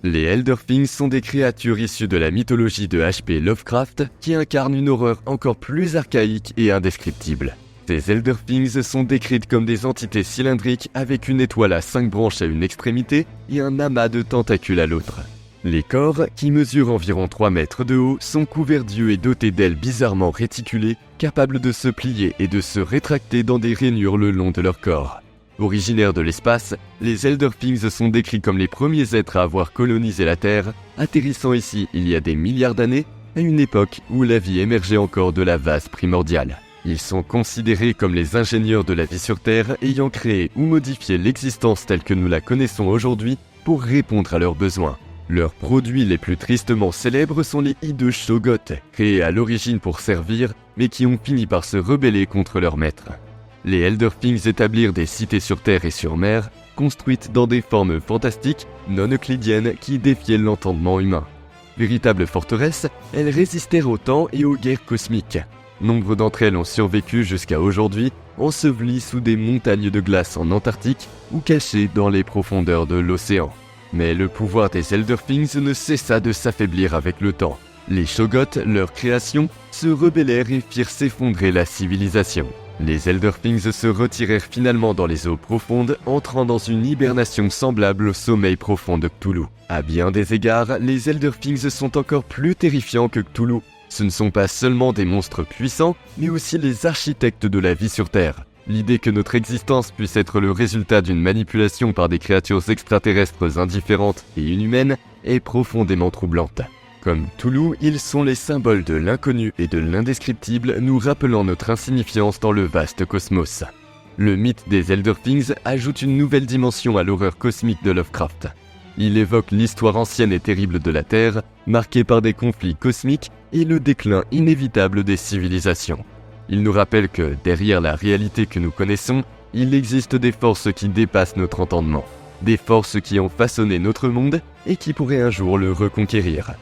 Les Elder Things sont des créatures issues de la mythologie de H.P. Lovecraft qui incarnent une horreur encore plus archaïque et indescriptible. Ces Elder Things sont décrites comme des entités cylindriques avec une étoile à 5 branches à une extrémité et un amas de tentacules à l'autre. Les corps, qui mesurent environ 3 mètres de haut, sont couverts d'yeux et dotés d'ailes bizarrement réticulées, capables de se plier et de se rétracter dans des rainures le long de leur corps. Originaires de l'espace, les Elder Things sont décrits comme les premiers êtres à avoir colonisé la Terre, atterrissant ici il y a des milliards d'années, à une époque où la vie émergeait encore de la vase primordiale. Ils sont considérés comme les ingénieurs de la vie sur Terre ayant créé ou modifié l'existence telle que nous la connaissons aujourd'hui pour répondre à leurs besoins. Leurs produits les plus tristement célèbres sont les hideux Shoggoths, créés à l'origine pour servir, mais qui ont fini par se rebeller contre leur maître. Les Elder Things établirent des cités sur terre et sur mer, construites dans des formes fantastiques, non euclidiennes, qui défiaient l'entendement humain. Véritables forteresses, elles résistèrent au temps et aux guerres cosmiques. Nombre d'entre elles ont survécu jusqu'à aujourd'hui, ensevelies sous des montagnes de glace en Antarctique ou cachées dans les profondeurs de l'océan. Mais le pouvoir des Elder Things ne cessa de s'affaiblir avec le temps. Les Shoggoths, leur création, se rebellèrent et firent s'effondrer la civilisation. Les Elder Things se retirèrent finalement dans les eaux profondes, entrant dans une hibernation semblable au sommeil profond de Cthulhu. À bien des égards, les Elder Things sont encore plus terrifiants que Cthulhu. Ce ne sont pas seulement des monstres puissants, mais aussi les architectes de la vie sur Terre. L'idée que notre existence puisse être le résultat d'une manipulation par des créatures extraterrestres indifférentes et inhumaines est profondément troublante. Comme Cthulhu, ils sont les symboles de l'inconnu et de l'indescriptible, nous rappelant notre insignifiance dans le vaste cosmos. Le mythe des Elder Things ajoute une nouvelle dimension à l'horreur cosmique de Lovecraft. Il évoque l'histoire ancienne et terrible de la Terre, marquée par des conflits cosmiques et le déclin inévitable des civilisations. Il nous rappelle que, derrière la réalité que nous connaissons, il existe des forces qui dépassent notre entendement. Des forces qui ont façonné notre monde et qui pourraient un jour le reconquérir.